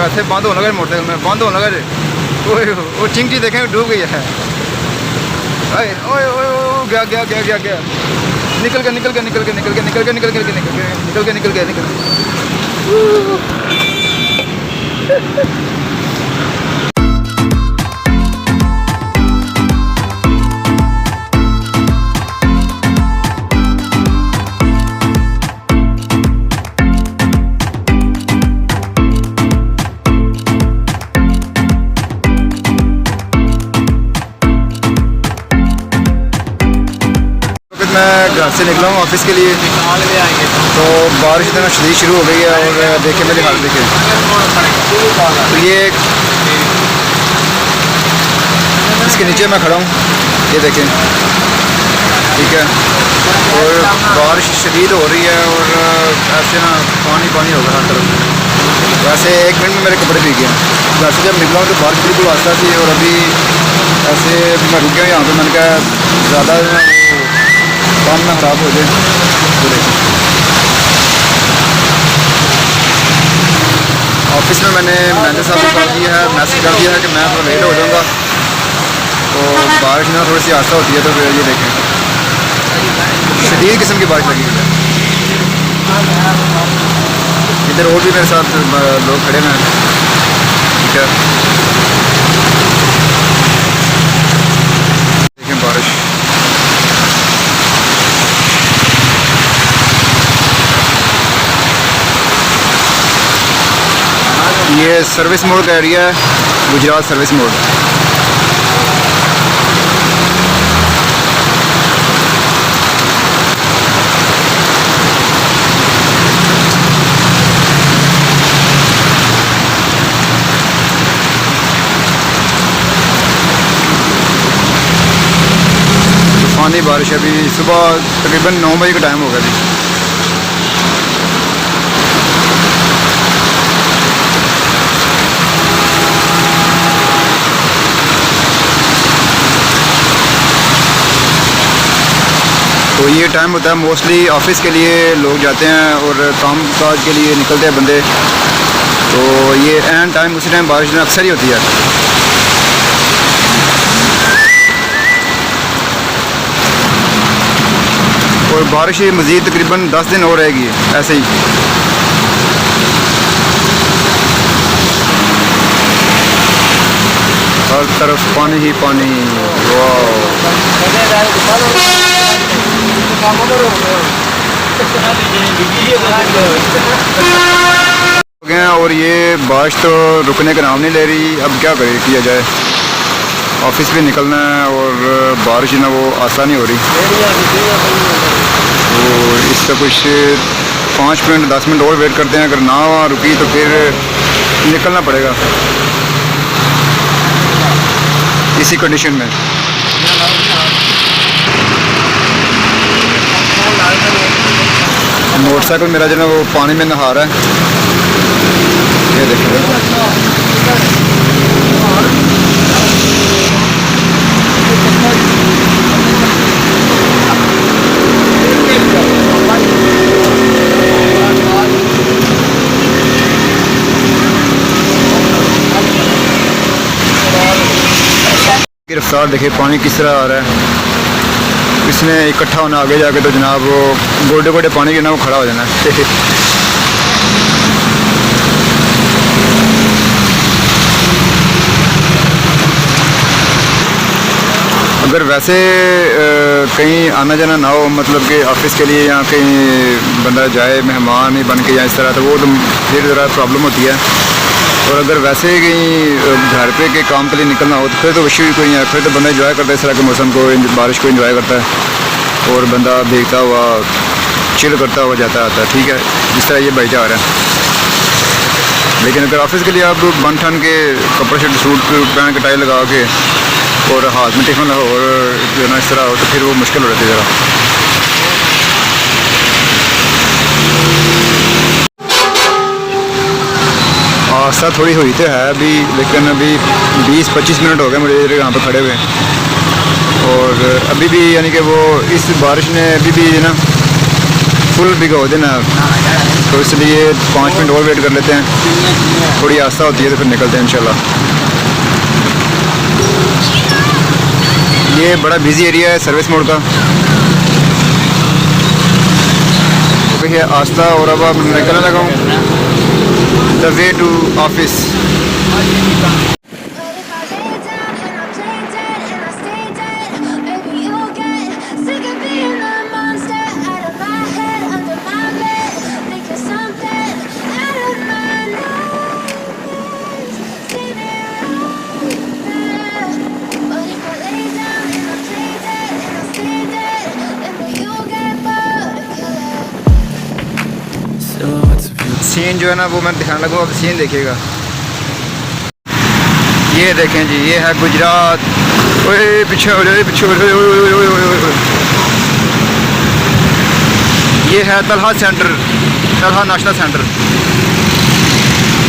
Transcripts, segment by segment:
वैसे बंद होने लगा मोटरसाइकिल में, बंद होने लगा। वो चिंगटी देखें डूब गई है। ओए ओए ओए गया गया गया गया गया, निकल गया निकल गया निकल गया निकल गया निकल गया निकल गया निकल गया निकल गया निकल गया निकल गया। मैं घर से निकला हूँ ऑफिस के लिए, तो बारिश इतना शदीद शुरू हो गई है। और देखें मेरी हालत देखें, तो ये इसके नीचे मैं खड़ा हूँ, ये देखें, ठीक है। और बारिश शदीद हो रही है और ऐसे ना पानी पानी होगा हर तरफ। वैसे 1 मिनट में मेरे कपड़े भीग गए। घर से जब निकला हूँ तो बारिश बिल्कुल वास्ता थी, और अभी ऐसे मैं रुक गया यहाँ पे। मैंने कहा ज़्यादा काम ना ख़राब हो जाए। ऑफिस में मैंने मैनेजर साहब को कॉल किया है, मैसेज कर दिया है कि मैं थोड़ा लेट हो जाऊँगा। तो बारिश ना थोड़ी सी आस्था होती है, तो फिर ये देखें शदीद किस्म की बारिश लगी हुई है। इधर और भी मेरे साथ लोग खड़े हैं, ठीक है। देखें बारिश, ये सर्विस मोड का एरिया है, गुजरात सर्विस मोड। तूफानी बारिश है। अभी सुबह तकरीबन 9 बजे का टाइम हो गया अभी। तो ये टाइम होता है मोस्टली ऑफिस के लिए लोग जाते हैं और काम काज के लिए निकलते हैं बंदे। तो ये एन टाइम उसी टाइम बारिश में अक्सर ही होती है। और बारिश मज़ीद तकरीबन 10 दिन और रहेगी ऐसे ही। हर तरफ पानी ही पानी। वाह, और ये बारिश तो रुकने का नाम नहीं ले रही। अब क्या करे, किया जाए। ऑफिस भी निकलना है और बारिश ना वो आसान नहीं हो रही। तो इस पर कुछ 5 मिनट 10 मिनट और वेट करते हैं। अगर ना रुकी तो फिर निकलना पड़ेगा इसी कंडीशन में। मोटरसाइकिल मेरा जो है वो पानी में नहा रहा है, ये देखिए। रफ्तार देखिए, पानी किस तरह आ रहा है। इसने इकट्ठा होना आगे जाके तो जनाब वो गोडे गोडे पानी के ना वो खड़ा हो जाना है। अगर वैसे कहीं आना जाना ना हो, मतलब कि ऑफिस के लिए या कहीं बंदा जाए मेहमान ही बन के या इस तरह, तो वो तो फिर ज़रा प्रॉब्लम होती है। और अगर वैसे कहीं घर पे के काम के लिए निकलना हो तो फिर तो इशू ही कोई नहीं है। फिर तो बंदा इंजॉय करता है इस तरह के मौसम को, बारिश को इंजॉय करता है और बंदा भीगता हुआ चिल करता हुआ जाता आता है, ठीक है, जिस तरह ये भाई जा रहा है। लेकिन अगर ऑफिस के लिए आप बन ठन के कपड़े शर्ट सूट पहन के टाई लगा के और हाथ में टिफिन हो और जो ना इस तरह हो तो फिर वो मुश्किल हो जाती है ज़रा। आस्था थोड़ी हुई तो है अभी, लेकिन अभी 20-25 मिनट हो गए मुझे यहाँ पर खड़े हुए। और अभी भी यानी कि वो इस बारिश ने अभी भी ना फुल भिगो देना, तो इसलिए 5 मिनट और वेट कर लेते हैं, थोड़ी आस्था होती है तो फिर निकलते हैं इंशाल्लाह। ये बड़ा बिजी एरिया है सर्विस मोड का, तो ये आस्था, और अब आप निकलने लगा हूँ the way to office. Scene जो है ना वो मैं दिखाने लगूँ, अब सीन देखिएगा। ये देखें जी, ये है गुजरात। ओए पीछे हो जाए, पीछे हो जाए। ये है Talha centre, Talha national centre,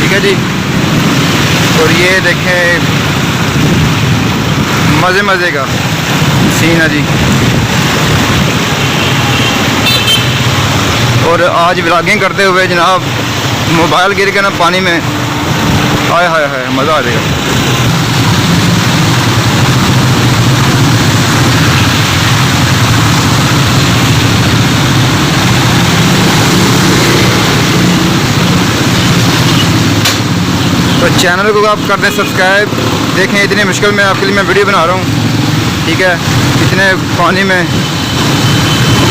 ठीक है जी। और ये देखें मज़े मज़े का सीन है जी। और आज व्लॉगिंग करते हुए जनाब मोबाइल गिर के ना पानी में, आय हाय हाय, मज़ा आ जाएगा। तो चैनल को आप कर दें सब्सक्राइब। देखें इतनी मुश्किल में आपके लिए मैं वीडियो बना रहा हूँ, ठीक है, इतने पानी में,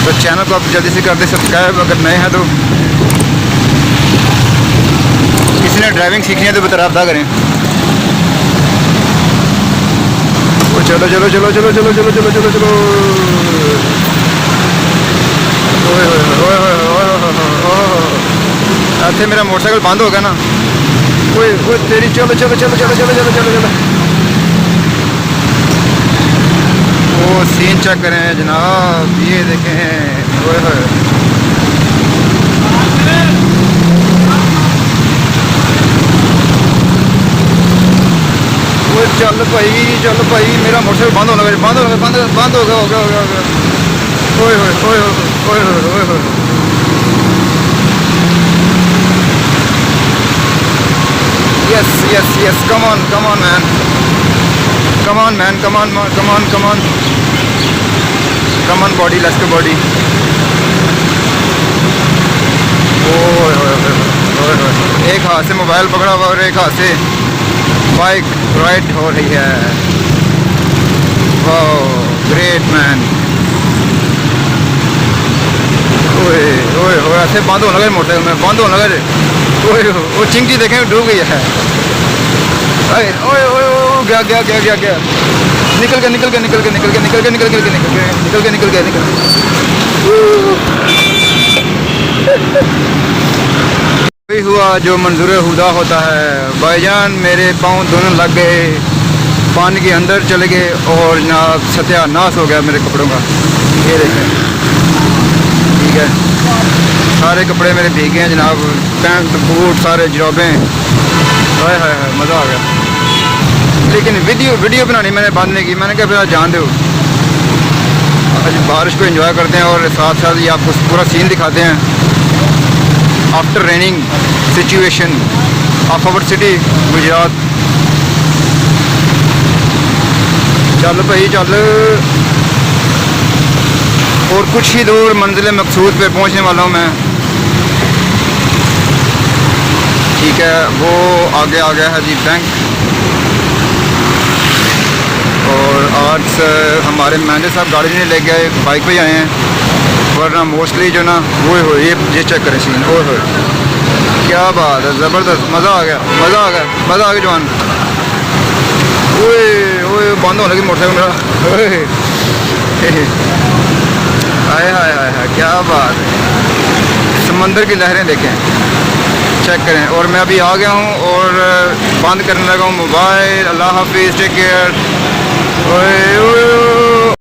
तो चैनल को आप जल्दी से कर दें सब्सक्राइब। अगर नए हैं तो किसी ने ड्राइविंग सीखनी है तो बता रब्ता करें। ओ चलो चलो चलो चलो चलो चलो चलो चलो चलो। ओए ओए ओए ओए ओए, ऐसे मेरा मोटरसाइकिल बंद हो गया ना। ओए ओए तेरी, चलो चलो चलो चलो चलो चलो चलो चलो। वो सीन चेक करें जनाब, ये देखें। ओए ओए, चल भाई, चल भाई, मेरा मोटरसाइकिल बंद होना, बंद हो गया, बंद बंद हो गया, हो गया, हो गया, हो गया। ओए ओए ओए ओए ओए ओए, yes yes yes, come on man, come on man, come on come on come on come on body, let's go body. ओए ओए ओए, एक हाथ से मोबाइल पकड़ा हुआ और एक हाथ से बाइक राइड हो रही है। वाह ग्रेट मैन। ओए ओए ओए, ऐसे बंद होने लगे मोटरसाइकिल में, बंद होने लगे। ओए वो चिंकी देखें डूब गई है। ओए ओए ओए, गया गया गया गया गया, निकल गया निकल गया निकल गया निकल गया निकल गया निकल गया निकल गया निकल गया निकल गया निकल गया। हुआ जो मंजूर खुदा होता है। भाईजान मेरे पाँव दोनों लग गए, पानी के अंदर चले गए और जनाब सत्यानाश हो गया मेरे कपड़ों का। ये देखें, ठीक है, सारे कपड़े मेरे भीगे हैं जनाब, पैंट बूट सारे जुराबें। हाय हाय हाय, मज़ा आ गया। लेकिन वीडियो बनानी मैंने बंद नहीं की, मैंने कहा फिर जान दो, आज बारिश को एंजॉय करते हैं और साथ साथ ये आपको पूरा सीन दिखाते हैं after raining situation of our city Gujarat. चल भाई चल, और कुछ ही दूर मंजिल मकसूद पे पहुंचने वाला हूं मैं, ठीक है। वो आगे आ गया है जी बैंक। और आज हमारे मैनेजर साहब गाड़ी नहीं ले गए, बाइक पे आए हैं, वरना मोस्टली जो ना वो हो, ये चेक करें सीन। ओए हो, क्या बात है, ज़बरदस्त, मज़ा आ गया, मज़ा आ गया, मज़ा आ गया जवान। ओए ओए, बंद होने लगी मोटरसाइकिल मेरा। हाय हाय हाय हाय, क्या बात है, समंदर की लहरें देखें, चेक करें। और मैं अभी आ गया हूँ और बंद करने लगा हूँ मोबाइल। अल्लाह हाफिज़, टेक केयर। ओए ओए